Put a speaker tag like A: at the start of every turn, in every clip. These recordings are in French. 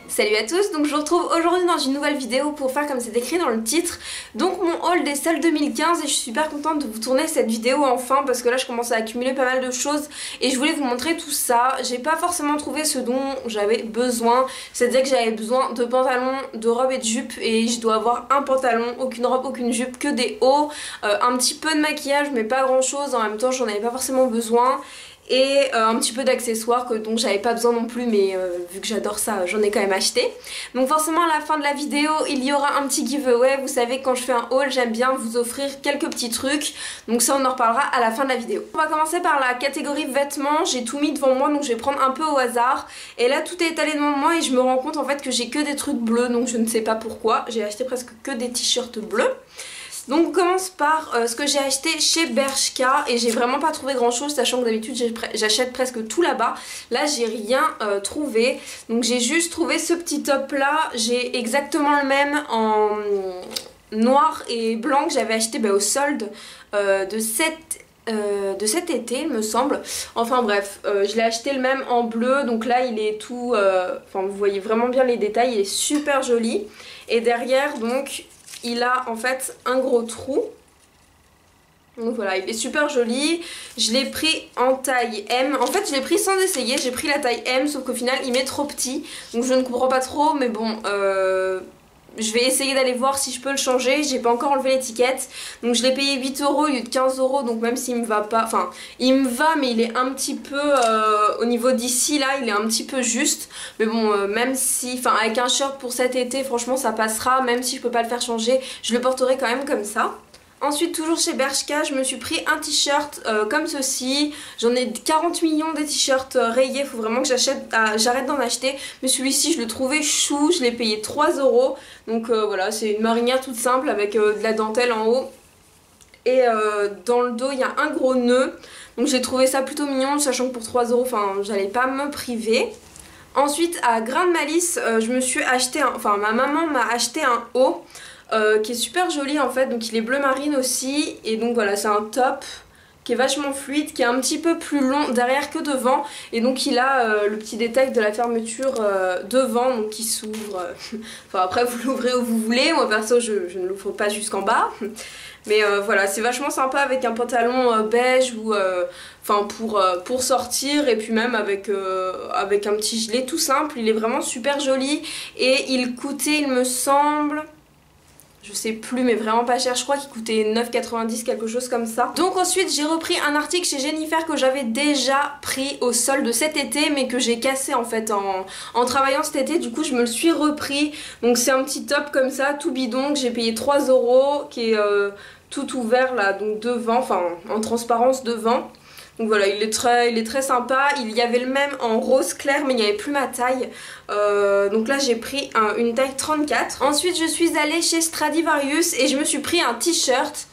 A: Salut à tous, donc je vous retrouve aujourd'hui dans une nouvelle vidéo pour faire comme c'est écrit dans le titre, donc mon haul des soldes 2015, et je suis super contente de vous tourner cette vidéo enfin parce que là je commence à accumuler pas mal de choses et je voulais vous montrer tout ça. J'ai pas forcément trouvé ce dont j'avais besoin, c'est-à-dire que j'avais besoin de pantalons, de robes et de jupes, et je dois avoir un pantalon, aucune robe, aucune jupe, que des hauts, un petit peu de maquillage mais pas grand chose, en même temps j'en avais pas forcément besoin. Et un petit peu d'accessoires dont j'avais pas besoin non plus, mais vu que j'adore ça j'en ai quand même acheté. Donc forcément à la fin de la vidéo il y aura un petit giveaway. Vous savez que quand je fais un haul j'aime bien vous offrir quelques petits trucs, donc ça on en reparlera à la fin de la vidéo. On va commencer par la catégorie vêtements. J'ai tout mis devant moi donc je vais prendre un peu au hasard, et là tout est étalé devant moi et je me rends compte en fait que j'ai que des trucs bleus, donc je ne sais pas pourquoi. J'ai acheté presque que des t-shirts bleus. Donc on commence par ce que j'ai acheté chez Bershka, et j'ai vraiment pas trouvé grand chose sachant que d'habitude j'achète presque tout là-bas. Là j'ai rien trouvé, donc j'ai juste trouvé ce petit top là. J'ai exactement le même en noir et blanc que j'avais acheté au solde de cet été il me semble. Enfin bref, je l'ai acheté le même en bleu, donc là il est tout, enfin vous voyez vraiment bien les détails, il est super joli. Et derrière donc il a en fait un gros trou. Donc voilà, il est super joli. Je l'ai pris en taille M. En fait je l'ai pris sans essayer, j'ai pris la taille M, sauf qu'au final il m'est trop petit. Donc je ne comprends pas trop, mais bon je vais essayer d'aller voir si je peux le changer. J'ai pas encore enlevé l'étiquette. Donc je l'ai payé 8 € au lieu de 15 €. Donc même s'il me va pas, enfin il me va mais il est un petit peu au niveau d'ici là il est un petit peu juste. Mais bon même si, enfin avec un short pour cet été franchement ça passera. Même si je peux pas le faire changer, je le porterai quand même comme ça. Ensuite toujours chez Bershka je me suis pris un t-shirt comme ceci. J'en ai 40 millions des t-shirts rayés, faut vraiment que j'arrête d'en acheter. Mais celui-ci je le trouvais chou, je l'ai payé 3 €. Donc voilà, c'est une marinière toute simple avec de la dentelle en haut. Et dans le dos il y a un gros nœud. Donc j'ai trouvé ça plutôt mignon, sachant que pour 3 €, enfin j'allais pas me priver. Ensuite à Grain de Malice je me suis acheté enfin ma maman m'a acheté un haut. Qui est super joli en fait, donc il est bleu marine aussi, et donc voilà c'est un top qui est vachement fluide, qui est un petit peu plus long derrière que devant, et donc il a le petit détail de la fermeture devant, donc qui s'ouvre, enfin après vous l'ouvrez où vous voulez, moi perso je ne l'ouvre pas jusqu'en bas, mais voilà c'est vachement sympa avec un pantalon beige ou enfin pour sortir, et puis même avec un petit gilet tout simple. Il est vraiment super joli et il coûtait il me semble, je sais plus mais vraiment pas cher, je crois qu'il coûtait 9,90 quelque chose comme ça. Donc ensuite j'ai repris un article chez Jennifer que j'avais déjà pris au solde cet été mais que j'ai cassé en fait en travaillant cet été, du coup je me le suis repris. Donc c'est un petit top comme ça tout bidon que j'ai payé 3 € qui est tout ouvert là, donc devant, enfin en transparence devant. Donc voilà, il est très sympa. Il y avait le même en rose clair mais il n'y avait plus ma taille. Donc là j'ai pris une taille 34. Ensuite je suis allée chez Stradivarius et je me suis pris un t-shirt.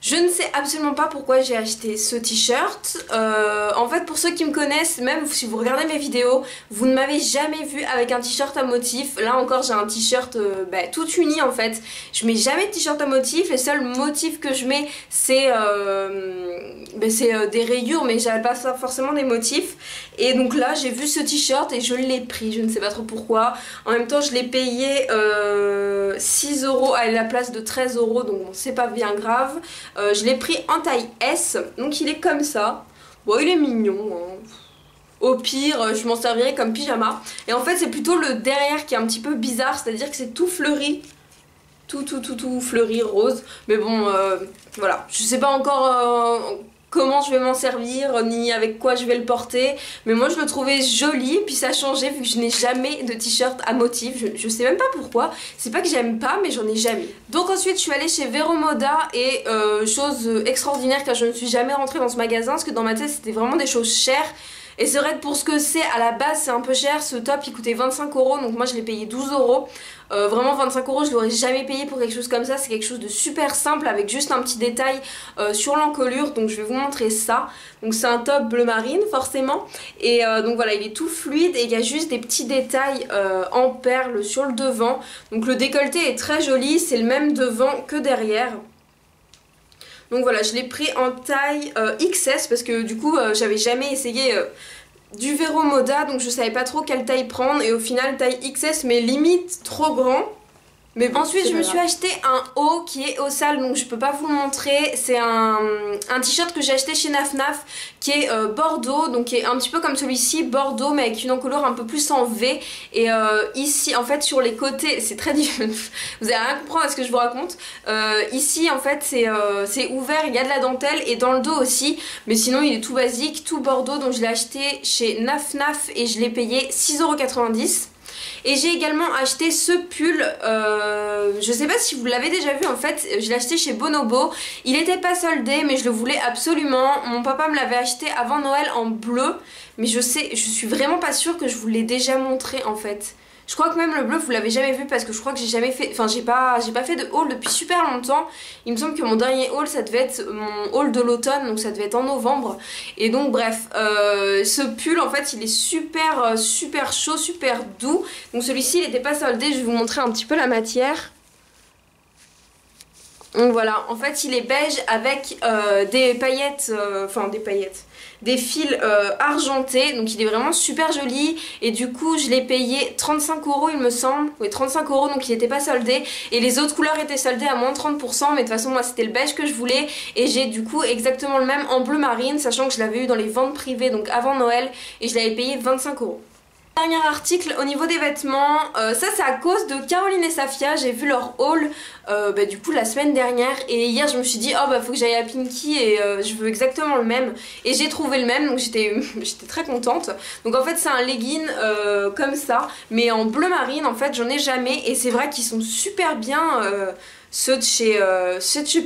A: Je ne sais absolument pas pourquoi j'ai acheté ce t-shirt. En fait pour ceux qui me connaissent, même si vous regardez mes vidéos, vous ne m'avez jamais vu avec un t-shirt à motif. Là encore j'ai un t-shirt tout uni en fait. Je mets jamais de t-shirt à motif. Les seuls motifs que je mets c'est des rayures, mais j'avais pas forcément des motifs. Et donc là j'ai vu ce t-shirt et je l'ai pris, je ne sais pas trop pourquoi. En même temps je l'ai payé 6 € à la place de 13 €, donc bon, c'est pas bien grave. Je l'ai pris en taille S, donc il est comme ça. Bon il est mignon hein. Au pire je m'en servirai comme pyjama. Et en fait c'est plutôt le derrière qui est un petit peu bizarre, c'est à dire que c'est tout fleuri. Tout fleuri rose. Mais bon voilà, je sais pas encore comment je vais m'en servir ni avec quoi je vais le porter, mais moi je le trouvais joli, puis ça a changé vu que je n'ai jamais de t-shirt à motif. Je sais même pas pourquoi, c'est pas que j'aime pas mais j'en ai jamais. Donc ensuite je suis allée chez Vero Moda et chose extraordinaire car je ne suis jamais rentrée dans ce magasin parce que dans ma tête c'était vraiment des choses chères. Et c'est vrai que pour ce que c'est à la base c'est un peu cher. Ce top il coûtait 25 €, donc moi je l'ai payé 12 €. Vraiment 25 € je l'aurais jamais payé pour quelque chose comme ça. C'est quelque chose de super simple avec juste un petit détail sur l'encolure. Donc je vais vous montrer ça. Donc c'est un top bleu marine forcément. Et donc voilà, il est tout fluide et il y a juste des petits détails en perles sur le devant. Donc le décolleté est très joli, c'est le même devant que derrière. Donc voilà, je l'ai pris en taille XS parce que du coup j'avais jamais essayé du Vero Moda, donc je savais pas trop quelle taille prendre et au final taille XS mais limite trop grand. Mais bon, ensuite je me suis acheté un haut qui est au sale, donc je peux pas vous le montrer. C'est un t-shirt que j'ai acheté chez Naf Naf qui est bordeaux, donc qui est un petit peu comme celui-ci, bordeaux mais avec une encolure un peu plus en V. Et ici en fait sur les côtés, c'est très différent, vous allez rien comprendre à ce que je vous raconte. Ici en fait c'est ouvert, il y a de la dentelle et dans le dos aussi. Mais sinon il est tout basique, tout bordeaux, donc je l'ai acheté chez Naf Naf et je l'ai payé 6,90 €. Et j'ai également acheté ce pull, je sais pas si vous l'avez déjà vu en fait, je l'ai acheté chez Bonobo. Il était pas soldé mais je le voulais absolument, mon papa me l'avait acheté avant Noël en bleu. Mais je suis vraiment pas sûre que je vous l'ai déjà montré en fait. Je crois que même le bleu vous l'avez jamais vu parce que je crois que j'ai jamais fait, enfin j'ai pas fait de haul depuis super longtemps. Il me semble que mon dernier haul ça devait être mon haul de l'automne, donc ça devait être en novembre. Et donc bref, ce pull en fait il est super chaud, super doux. Donc celui-ci il était pas soldé, je vais vous montrer un petit peu la matière. Donc voilà, en fait il est beige avec des paillettes, des fils argentés, donc il est vraiment super joli. Et du coup je l'ai payé 35 € il me semble, oui 35 €, donc il n'était pas soldé. Et les autres couleurs étaient soldées à moins 30%, mais de toute façon moi c'était le beige que je voulais. Et j'ai du coup exactement le même en bleu marine, sachant que je l'avais eu dans les ventes privées, donc avant Noël, et je l'avais payé 25 €. Dernier article au niveau des vêtements, ça c'est à cause de Caroline et Safia, j'ai vu leur haul du coup la semaine dernière et hier je me suis dit oh bah faut que j'aille à Pinky et je veux exactement le même et j'ai trouvé le même, donc j'étais très contente. Donc en fait c'est un legging comme ça mais en bleu marine, en fait j'en ai jamais et c'est vrai qu'ils sont super bien. Ceux de chez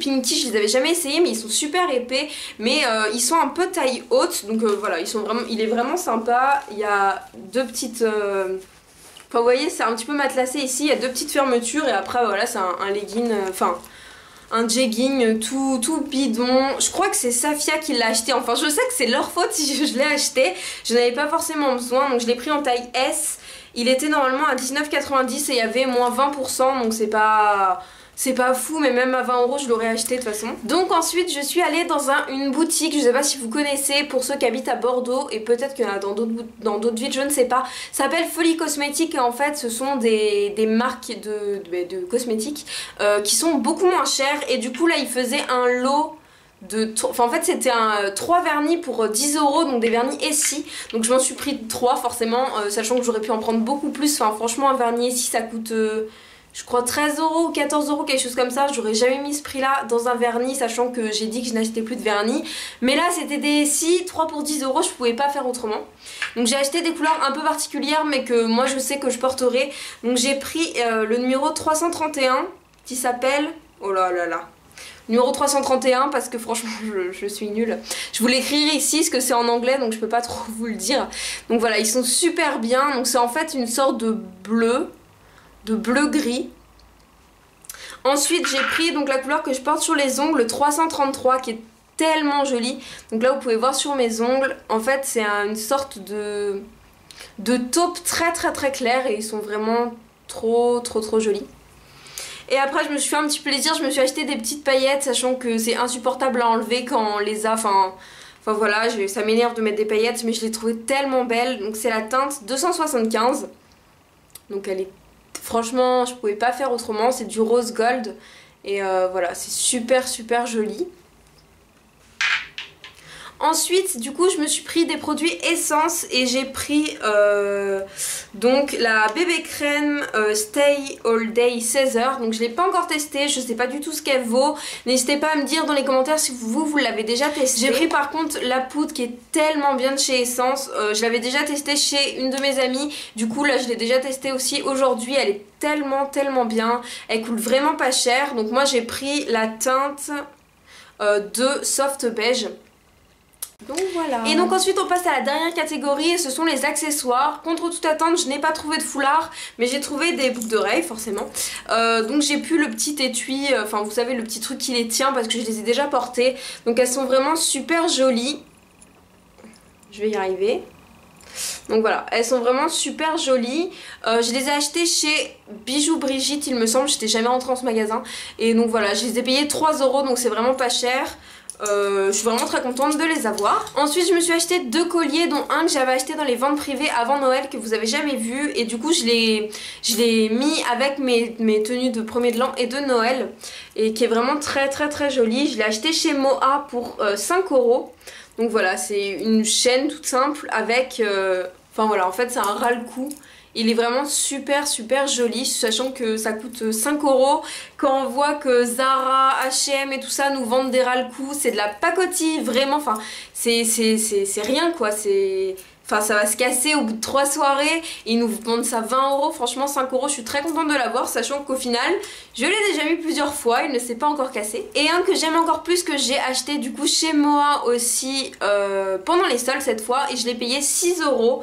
A: Pinky, je les avais jamais essayés mais ils sont super épais, mais ils sont un peu taille haute, donc voilà, il est vraiment sympa. Il y a deux petites enfin vous voyez c'est un petit peu matelassé ici, il y a deux petites fermetures et après voilà c'est un legging, un jegging tout bidon. Je crois que c'est Safia qui l'a acheté, enfin je sais que c'est leur faute si je l'ai acheté, je n'avais pas forcément besoin donc je l'ai pris en taille S. Il était normalement à 19,90 € et il y avait moins 20%, donc c'est pas fou, mais même à 20 € je l'aurais acheté de toute façon. Donc ensuite je suis allée dans une boutique, je sais pas si vous connaissez, pour ceux qui habitent à Bordeaux et peut-être qu'il y en a dans d'autres villes, je ne sais pas. Ça s'appelle Folie Cosmétique et en fait ce sont des marques de cosmétiques qui sont beaucoup moins chères. Et du coup là ils faisaient un lot en fait c'était 3 vernis pour 10 €, donc des vernis Essie. Donc je m'en suis pris 3 forcément, sachant que j'aurais pu en prendre beaucoup plus. Enfin franchement un vernis Essie ça coûte... je crois 13 € ou 14 €, quelque chose comme ça. J'aurais jamais mis ce prix là dans un vernis, sachant que j'ai dit que je n'achetais plus de vernis. Mais là c'était des SI, 3 pour 10 €, je pouvais pas faire autrement. Donc j'ai acheté des couleurs un peu particulières mais que moi je sais que je porterai. Donc j'ai pris le numéro 331 qui s'appelle... oh là là là, numéro 331 parce que franchement je suis nulle. Je vous l'écrirai ici parce que c'est en anglais donc je peux pas trop vous le dire. Donc voilà, ils sont super bien. Donc c'est en fait une sorte de bleu gris. Ensuite j'ai pris donc la couleur que je porte sur les ongles, 333, qui est tellement jolie. Donc là vous pouvez voir sur mes ongles, en fait c'est une sorte de taupe très clair et ils sont vraiment trop jolis. Et après je me suis fait un petit plaisir, je me suis acheté des petites paillettes, sachant que c'est insupportable à enlever quand on les a, enfin voilà, ça m'énerve de mettre des paillettes mais je les trouvais tellement belles. Donc c'est la teinte 275, donc elle est... franchement je pouvais pas faire autrement, c'est du rose gold et voilà c'est super joli. Ensuite du coup je me suis pris des produits essence et j'ai pris donc la bébé crème Stay All Day 16 h. Donc je l'ai pas encore testé, je sais pas du tout ce qu'elle vaut. N'hésitez pas à me dire dans les commentaires si vous l'avez déjà testé. J'ai pris par contre la poudre qui est tellement bien de chez Essence. Je l'avais déjà testé chez une de mes amies. Du coup là je l'ai déjà testé aussi aujourd'hui. Elle est tellement bien. Elle coûte vraiment pas cher. Donc moi j'ai pris la teinte de soft beige. Donc voilà. Et donc ensuite on passe à la dernière catégorie et ce sont les accessoires. Contre toute attente je n'ai pas trouvé de foulard mais j'ai trouvé des boucles d'oreilles forcément. Donc j'ai pu le petit étui, enfin vous savez le petit truc qui les tient parce que je les ai déjà portées. Donc elles sont vraiment super jolies. Je vais y arriver. Donc voilà, elles sont vraiment super jolies. Je les ai achetées chez Bijoux Brigitte il me semble, j'étais jamais rentrée dans ce magasin. Et donc voilà, je les ai payées 3 € donc c'est vraiment pas cher. Je suis vraiment très contente de les avoir. Ensuite je me suis acheté 2 colliers dont un que j'avais acheté dans les ventes privées avant Noël que vous avez jamais vu. Et du coup je l'ai mis avec mes tenues de premier de l'an et de Noël. Et qui est vraiment très joli. Je l'ai acheté chez Moa pour 5 €. Donc voilà, c'est une chaîne toute simple avec... Enfin voilà, en fait c'est un ras-le-cou. Il est vraiment super joli, sachant que ça coûte 5 €. Quand on voit que Zara, H&M et tout ça nous vendent des ras-le-cou, c'est de la pacotille, vraiment, enfin c'est rien quoi, c'est... Enfin ça va se casser au bout de 3 soirées, ils nous vendent ça 20 €, franchement 5 €, je suis très contente de l'avoir, sachant qu'au final je l'ai déjà mis plusieurs fois, il ne s'est pas encore cassé. Et un que j'aime encore plus que j'ai acheté du coup chez Moa aussi pendant les soldes cette fois, et je l'ai payé 6 €.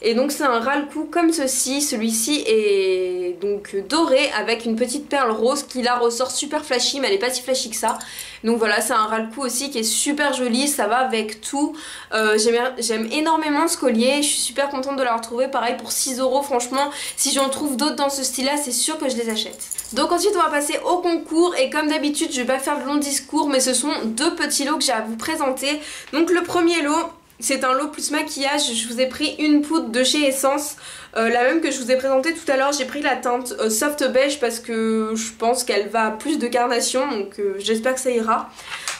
A: Et donc c'est un ras-le-cou comme ceci, celui-ci est donc doré avec une petite perle rose qui là ressort super flashy mais elle est pas si flashy que ça. Donc voilà, c'est un ras-le-cou aussi qui est super joli, ça va avec tout. J'aime énormément ce collier, je suis super contente de l'avoir trouvé, pareil pour 6 € franchement. Si j'en trouve d'autres dans ce style là, c'est sûr que je les achète. Donc ensuite on va passer au concours et comme d'habitude je vais pas faire de long discours mais ce sont 2 petits lots que j'ai à vous présenter. Donc le premier lot, c'est un lot plus maquillage, je vous ai pris une poudre de chez Essence, la même que je vous ai présentée tout à l'heure. J'ai pris la teinte soft beige parce que je pense qu'elle va à plus de carnation, donc j'espère que ça ira.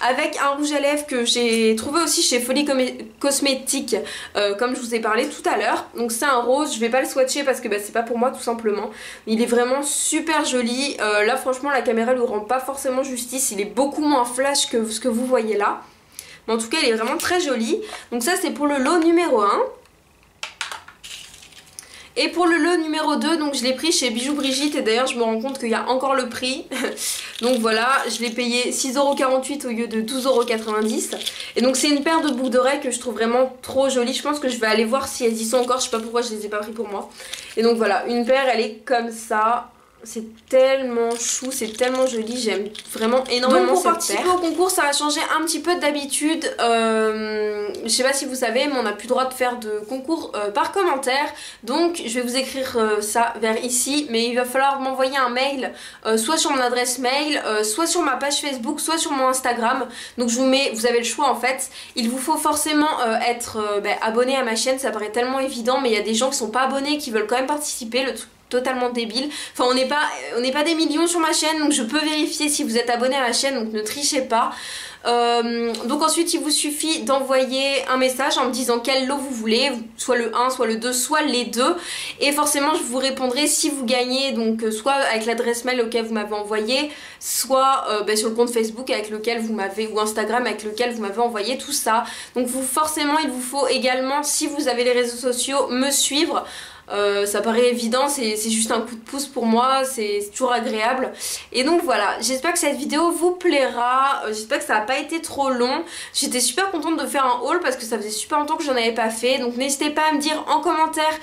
A: Avec un rouge à lèvres que j'ai trouvé aussi chez Folie Cosmétique, comme je vous ai parlé tout à l'heure. Donc c'est un rose, je vais pas le swatcher parce que bah, c'est pas pour moi tout simplement. Il est vraiment super joli, là franchement la caméra lui rend pas forcément justice, il est beaucoup moins flash que ce que vous voyez là. Mais en tout cas il est vraiment très joli. Donc ça c'est pour le lot numéro 1. Et pour le lot numéro 2, donc je l'ai pris chez Bijoux Brigitte et d'ailleurs je me rends compte qu'il y a encore le prix. Donc voilà, je l'ai payé 6,48 € au lieu de 12,90 €. Et donc c'est une paire de boucles d'oreilles que je trouve vraiment trop jolie. Je pense que je vais aller voir si elles y sont encore, je sais pas pourquoi je les ai pas pris pour moi. Et donc voilà, une paire elle est comme ça. C'est tellement chou, c'est tellement joli, j'aime vraiment énormément cette paire. Donc pour participer au concours ça va changer un petit peu d'habitude. Je sais pas si vous savez mais on n'a plus le droit de faire de concours par commentaire. Donc je vais vous écrire ça vers ici. Mais il va falloir m'envoyer un mail soit sur mon adresse mail, soit sur ma page Facebook, soit sur mon Instagram. Donc je vous mets, vous avez le choix en fait. Il vous faut forcément être abonné à ma chaîne, ça paraît tellement évident. Mais il y a des gens qui sont pas abonnés qui veulent quand même participer, le truc totalement débile. Enfin on n'est pas des millions sur ma chaîne, donc je peux vérifier si vous êtes abonné à ma chaîne, donc ne trichez pas. Donc ensuite il vous suffit d'envoyer un message en me disant quel lot vous voulez, soit le 1, soit le 2, soit les deux. Et forcément je vous répondrai si vous gagnez, donc soit avec l'adresse mail auquel vous m'avez envoyé, soit sur le compte Facebook avec lequel vous m'avez, ou Instagram avec lequel vous m'avez envoyé tout ça. Donc forcément il vous faut également, si vous avez les réseaux sociaux, me suivre. Ça paraît évident, c'est juste un coup de pouce pour moi, c'est toujours agréable. Et donc voilà, j'espère que cette vidéo vous plaira, j'espère que ça n'a pas été trop long. J'étais super contente de faire un haul parce que ça faisait super longtemps que j'en avais pas fait. Donc n'hésitez pas à me dire en commentaire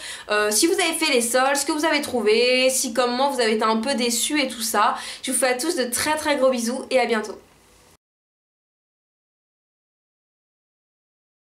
A: si vous avez fait les soldes, ce que vous avez trouvé, si comme moi vous avez été un peu déçus et tout ça. Je vous fais à tous de très gros bisous et à bientôt.